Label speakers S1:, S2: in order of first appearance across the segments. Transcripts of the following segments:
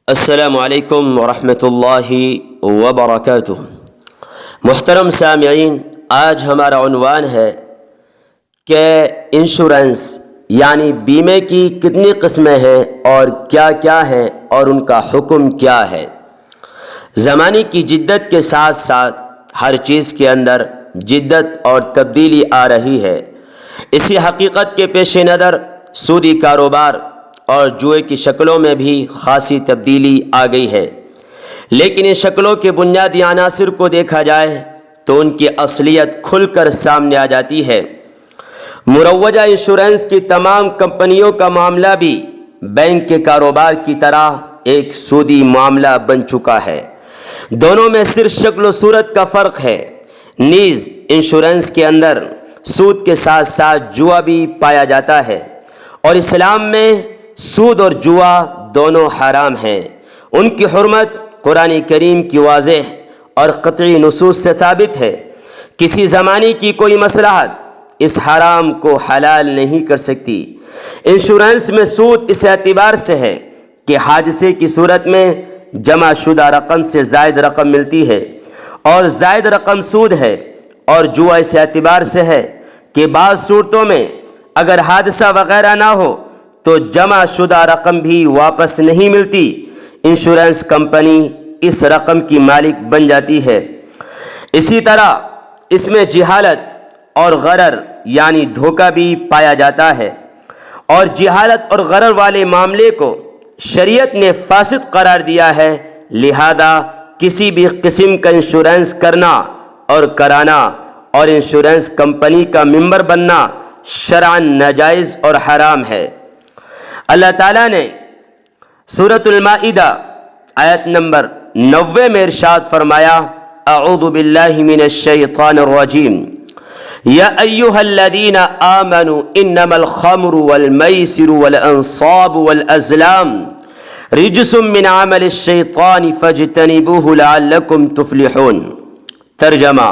S1: السلام علیکم ورحمۃ اللہ وبرکاتہ۔ محترم سامعین، آج ہمارا عنوان ہے کہ انشورنس یعنی بیمے کی کتنی قسمیں ہیں اور کیا کیا ہیں اور ان کا حکم کیا ہے۔ زمانے کی جدت کے ساتھ ساتھ ہر چیز کے اندر جدت اور تبدیلی آ رہی ہے۔ اسی حقیقت کے پیش نظر سودی کاروبار اور جوئے کی شکلوں میں بھی خاصی تبدیلی آ گئی ہے، لیکن ان شکلوں کے بنیادی عناصر کو دیکھا جائے تو ان کی اصلیت کھل کر سامنے آ جاتی ہے۔ مروجہ انشورنس کی تمام کمپنیوں کا معاملہ بھی بینک کے کاروبار کی طرح ایک سودی معاملہ بن چکا ہے۔ دونوں میں صرف شکل و صورت کا فرق ہے۔ نیز انشورنس کے اندر سود کے ساتھ ساتھ جوا بھی پایا جاتا ہے، اور اسلام میں سود اور جوا دونوں حرام ہیں۔ ان کی حرمت قرآن کریم کی واضح اور قطعی نصوص سے ثابت ہے۔ کسی زمانے کی کوئی مصلحت اس حرام کو حلال نہیں کر سکتی۔ انشورنس میں سود اس اعتبار سے ہے کہ حادثے کی صورت میں جمع شدہ رقم سے زائد رقم ملتی ہے اور زائد رقم سود ہے، اور جوا اس اعتبار سے ہے کہ بعض صورتوں میں اگر حادثہ وغیرہ نہ ہو تو جمع شدہ رقم بھی واپس نہیں ملتی، انشورنس کمپنی اس رقم کی مالک بن جاتی ہے۔ اسی طرح اس میں جہالت اور غرر یعنی دھوکہ بھی پایا جاتا ہے، اور جہالت اور غرر والے معاملے کو شریعت نے فاسد قرار دیا ہے۔ لہذا کسی بھی قسم کا انشورنس کرنا اور کرانا اور انشورنس کمپنی کا ممبر بننا شرعاً ناجائز اور حرام ہے۔ اللہ تعالیٰ نے سورۃ المائدہ آیت نمبر 90 میں ارشاد فرمایا، اعوذ باللہ من الشیطان الرجیم، یا ایہا الذین آمنوا انما الخمر والمیسر والانصاب والازلام رجس من عمل الشیطان فاجتنبوہ لعلکم تفلحون۔ ترجمہ،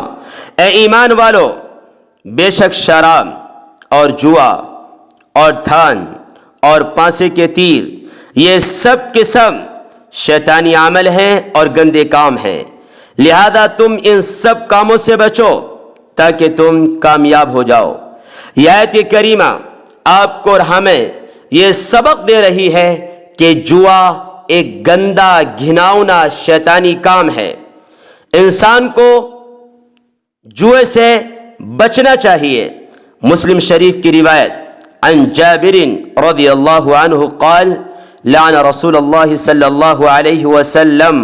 S1: اے ایمان والو، بے شک شراب اور جوا اور تھان اور پانسے کے تیر یہ سب کے سب شیطانی عمل ہیں اور گندے کام ہیں، لہذا تم ان سب کاموں سے بچو تاکہ تم کامیاب ہو جاؤ۔ یہ آیت کریمہ آپ کو اور ہمیں یہ سبق دے رہی ہے کہ جوا ایک گندا گھناؤنا شیطانی کام ہے۔ انسان کو جوئے سے بچنا چاہیے۔ مسلم شریف کی روایت عن جابر رضی اللہ عنہ قال لعن رسول اللہ صلی اللہ علیہ وسلم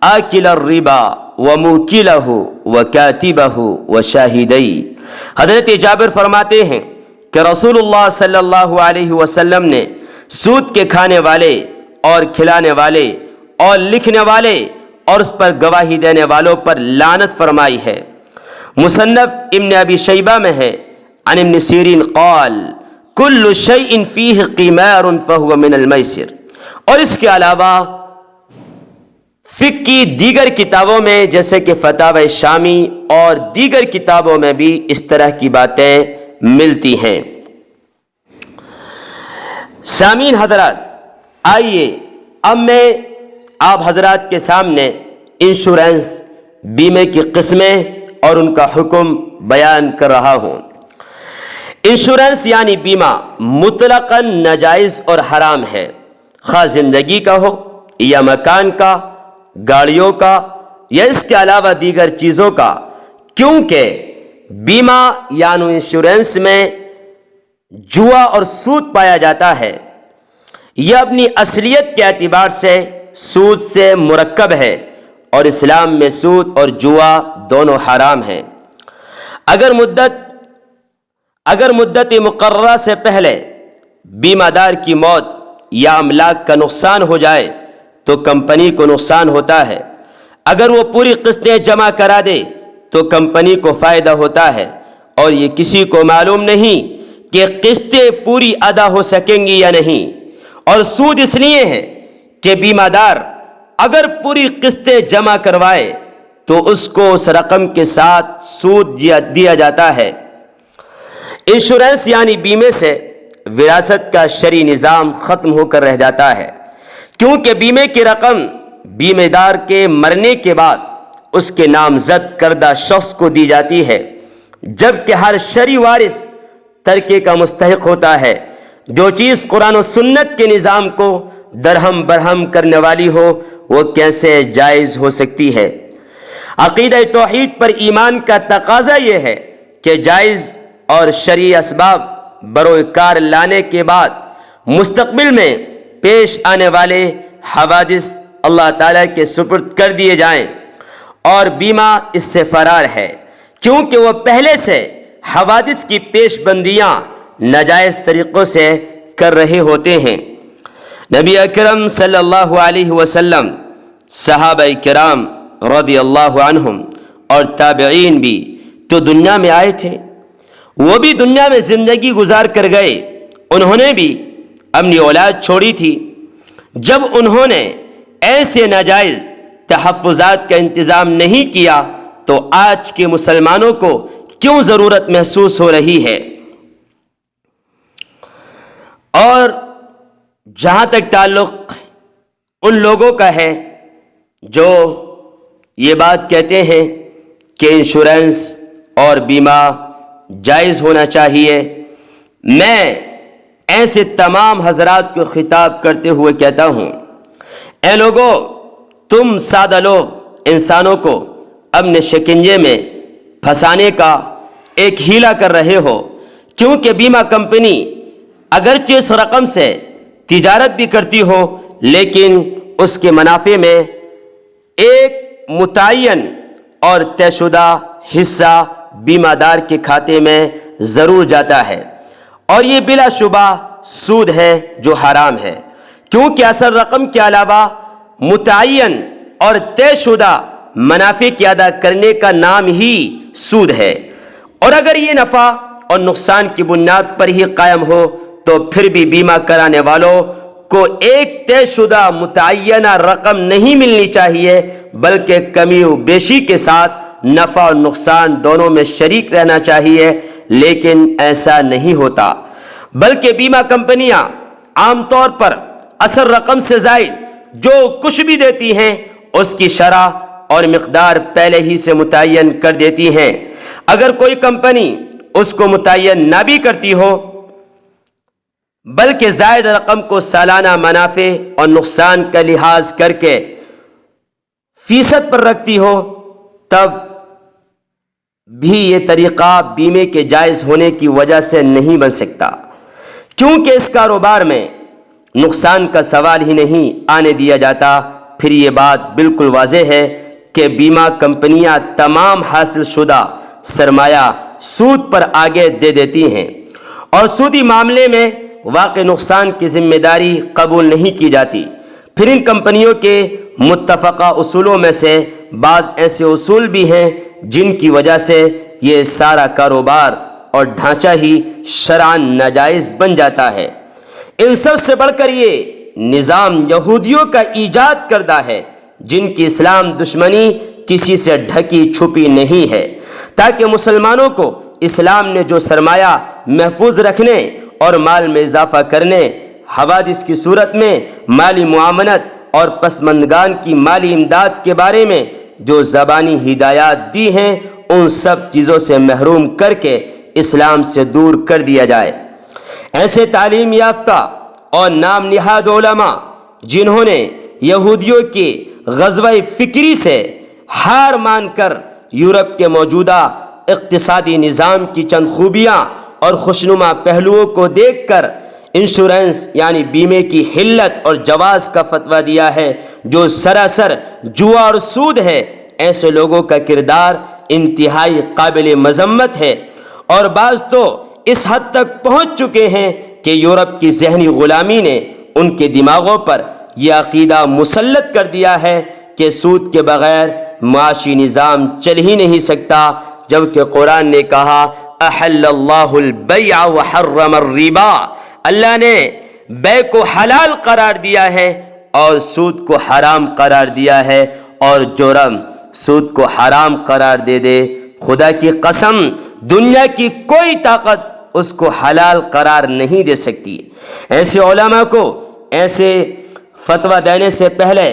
S1: آکل الربا وموکلہ وکاتبہ وشاہدی۔ حضرت جابر فرماتے ہیں کہ رسول اللہ صلی اللہ علیہ وسلم نے سود کے کھانے والے اور کھلانے والے اور لکھنے والے اور اس پر گواہی دینے والوں پر لعنت فرمائی ہے۔ مصنف ابن ابی شیبہ میں ہے عن ابن سیرین قال کل شیء فیہ قمار فہو من المیسر۔ اور اس کے علاوہ فقہ کی دیگر کتابوں میں جیسے کہ فتاوی شامی اور دیگر کتابوں میں بھی اس طرح کی باتیں ملتی ہیں۔ سامعین حضرات، آئیے اب میں آپ حضرات کے سامنے انشورنس بیمے کی قسمیں اور ان کا حکم بیان کر رہا ہوں۔ انشورنس یعنی بیمہ مطلقاً ناجائز اور حرام ہے، خواہ زندگی کا ہو یا مکان کا، گاڑیوں کا یا اس کے علاوہ دیگر چیزوں کا، کیونکہ بیمہ یعنی انشورنس میں جوا اور سود پایا جاتا ہے۔ یہ اپنی اصلیت کے اعتبار سے سود سے مرکب ہے، اور اسلام میں سود اور جوا دونوں حرام ہیں۔ اگر مدت مقررہ سے پہلے بیمہ دار کی موت یا املاک کا نقصان ہو جائے تو کمپنی کو نقصان ہوتا ہے۔ اگر وہ پوری قسطیں جمع کرا دے تو کمپنی کو فائدہ ہوتا ہے، اور یہ کسی کو معلوم نہیں کہ قسطیں پوری ادا ہو سکیں گی یا نہیں۔ اور سود اس لیے ہے کہ بیمہ دار اگر پوری قسطیں جمع کروائے تو اس کو اس رقم کے ساتھ سود دیا جاتا ہے۔ انشورنس یعنی بیمے سے وراثت کا شرعی نظام ختم ہو کر رہ جاتا ہے، کیونکہ بیمے کی رقم بیمے دار کے مرنے کے بعد اس کے نامزد کردہ شخص کو دی جاتی ہے، جبکہ ہر شرعی وارث ترکے کا مستحق ہوتا ہے۔ جو چیز قرآن و سنت کے نظام کو درہم برہم کرنے والی ہو وہ کیسے جائز ہو سکتی ہے؟ عقیدہ توحید پر ایمان کا تقاضا یہ ہے کہ جائز اور شرعی اسباب بروئے کار لانے کے بعد مستقبل میں پیش آنے والے حوادث اللہ تعالیٰ کے سپرد کر دیے جائیں، اور بیمہ اس سے فرار ہے کیونکہ وہ پہلے سے حوادث کی پیش بندیاں ناجائز طریقوں سے کر رہے ہوتے ہیں۔ نبی اکرم صلی اللہ علیہ وسلم، صحابہ کرام رضی اللہ عنہم اور تابعین بھی تو دنیا میں آئے تھے، وہ بھی دنیا میں زندگی گزار کر گئے، انہوں نے بھی اپنی اولاد چھوڑی تھی۔ جب انہوں نے ایسے ناجائز تحفظات کا انتظام نہیں کیا تو آج کے مسلمانوں کو کیوں ضرورت محسوس ہو رہی ہے؟ اور جہاں تک تعلق ان لوگوں کا ہے جو یہ بات کہتے ہیں کہ انشورنس اور بیمہ جائز ہونا چاہیے، میں ایسے تمام حضرات کو خطاب کرتے ہوئے کہتا ہوں، اے لوگو، تم سادہ لوگ انسانوں کو اپنے شکنجے میں پھنسانے کا ایک ہیلا کر رہے ہو، کیونکہ بیمہ کمپنی اگرچہ اس رقم سے تجارت بھی کرتی ہو لیکن اس کے منافع میں ایک متعین اور طے شدہ حصہ بیمہ دار کے کھاتے میں ضرور جاتا ہے، اور یہ بلا شبہ سود ہے جو حرام ہے، کیونکہ اصل رقم کے علاوہ متعین اور طے شدہ منافع کی ادا کرنے کا نام ہی سود ہے، اور اگر یہ نفع اور نقصان کی بنیاد پر ہی قائم ہو تو پھر بھی بیمہ کرانے والوں کو ایک طے شدہ متعینہ رقم نہیں ملنی چاہیے، بلکہ کمی و بیشی کے ساتھ نفع اور نقصان دونوں میں شریک رہنا چاہیے، لیکن ایسا نہیں ہوتا، بلکہ بیمہ کمپنیاں عام طور پر اصل رقم سے زائد جو کچھ بھی دیتی ہیں اس کی شرح اور مقدار پہلے ہی سے متعین کر دیتی ہیں۔ اگر کوئی کمپنی اس کو متعین نہ بھی کرتی ہو بلکہ زائد رقم کو سالانہ منافع اور نقصان کا لحاظ کر کے فیصد پر رکھتی ہو، تب بھی یہ طریقہ بیمے کے جائز ہونے کی وجہ سے نہیں بن سکتا، کیونکہ اس کاروبار میں نقصان کا سوال ہی نہیں آنے دیا جاتا۔ پھر یہ بات بالکل واضح ہے کہ بیمہ کمپنیاں تمام حاصل شدہ سرمایہ سود پر آگے دے دیتی ہیں، اور سودی معاملے میں واقع نقصان کی ذمہ داری قبول نہیں کی جاتی۔ پھر ان کمپنیوں کے متفقہ اصولوں میں سے بعض ایسے اصول بھی ہیں جن کی وجہ سے یہ سارا کاروبار اور ڈھانچہ ہی شرعاً ناجائز بن جاتا ہے۔ ان سب سے بڑھ کر یہ نظام یہودیوں کا ایجاد کردہ ہے، جن کی اسلام دشمنی کسی سے ڈھکی چھپی نہیں ہے، تاکہ مسلمانوں کو اسلام نے جو سرمایہ محفوظ رکھنے اور مال میں اضافہ کرنے، حوادث کی صورت میں مالی معاونت اور پسماندگان کی مالی امداد کے بارے میں جو زبانی ہدایات دی ہیں، ان سب چیزوں سے محروم کر کے اسلام سے دور کر دیا جائے۔ ایسے تعلیم یافتہ اور نام نہاد علماء جنہوں نے یہودیوں کی غزوہ فکری سے ہار مان کر یورپ کے موجودہ اقتصادی نظام کی چند خوبیاں اور خوشنما پہلوؤں کو دیکھ کر انشورنس یعنی بیمے کی حلت اور جواز کا فتویٰ دیا ہے، جو سراسر جوا اور سود ہے، ایسے لوگوں کا کردار انتہائی قابل مذمت ہے، اور بعض تو اس حد تک پہنچ چکے ہیں کہ یورپ کی ذہنی غلامی نے ان کے دماغوں پر یہ عقیدہ مسلط کر دیا ہے کہ سود کے بغیر معاشی نظام چل ہی نہیں سکتا، جبکہ قرآن نے کہا احل اللہ البیع وحرم الربا، اللہ نے بے کو حلال قرار دیا ہے اور سود کو حرام قرار دیا ہے، اور جو سود کو حرام قرار دے دے، خدا کی قسم دنیا کی کوئی طاقت اس کو حلال قرار نہیں دے سکتی۔ ایسے علماء کو ایسے فتویٰ دینے سے پہلے،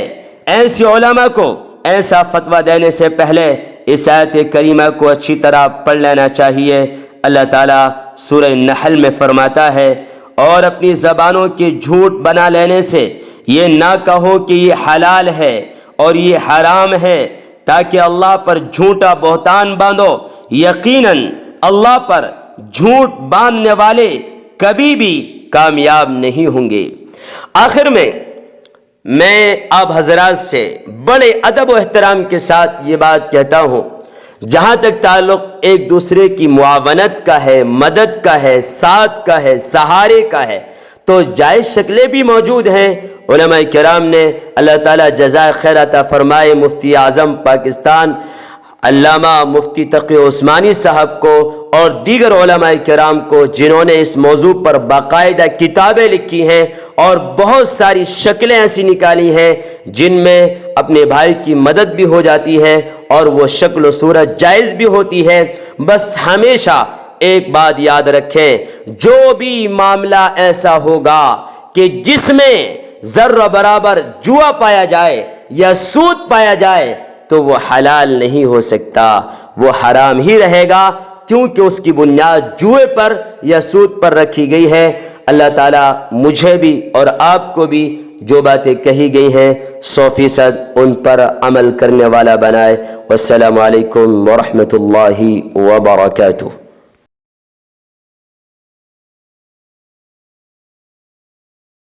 S1: ایسے علماء کو ایسا فتویٰ دینے سے پہلے اس آیت کریمہ کو اچھی طرح پڑھ لینا چاہیے۔ اللہ تعالیٰ سورہ نحل میں فرماتا ہے، اور اپنی زبانوں کے جھوٹ بنا لینے سے یہ نہ کہو کہ یہ حلال ہے اور یہ حرام ہے، تاکہ اللہ پر جھوٹا بہتان باندھو۔ یقیناً اللہ پر جھوٹ باندھنے والے کبھی بھی کامیاب نہیں ہوں گے۔ آخر میں آپ حضرات سے بڑے ادب و احترام کے ساتھ یہ بات کہتا ہوں، جہاں تک تعلق ایک دوسرے کی معاونت کا ہے، مدد کا ہے، ساتھ کا ہے، سہارے کا ہے، تو جائز شکلیں بھی موجود ہیں۔ علماء کرام نے، اللہ تعالیٰ جزائے خیر عطا فرمائے، مفتی اعظم پاکستان علامہ مفتی تقی عثمانی صاحب کو اور دیگر علماء کرام کو، جنہوں نے اس موضوع پر باقاعدہ کتابیں لکھی ہیں اور بہت ساری شکلیں ایسی نکالی ہیں جن میں اپنے بھائی کی مدد بھی ہو جاتی ہے اور وہ شکل و صورت جائز بھی ہوتی ہے۔ بس ہمیشہ ایک بات یاد رکھیں، جو بھی معاملہ ایسا ہوگا کہ جس میں ذرہ برابر جوا پایا جائے یا سود پایا جائے تو وہ حلال نہیں ہو سکتا، وہ حرام ہی رہے گا، کیونکہ اس کی بنیاد جوئے پر یا سود پر رکھی گئی ہے۔ اللہ تعالیٰ مجھے بھی اور آپ کو بھی جو باتیں کہی گئی ہیں 100% ان پر عمل کرنے والا بنائے۔ والسلام علیکم ورحمۃ اللہ وبرکاتہ۔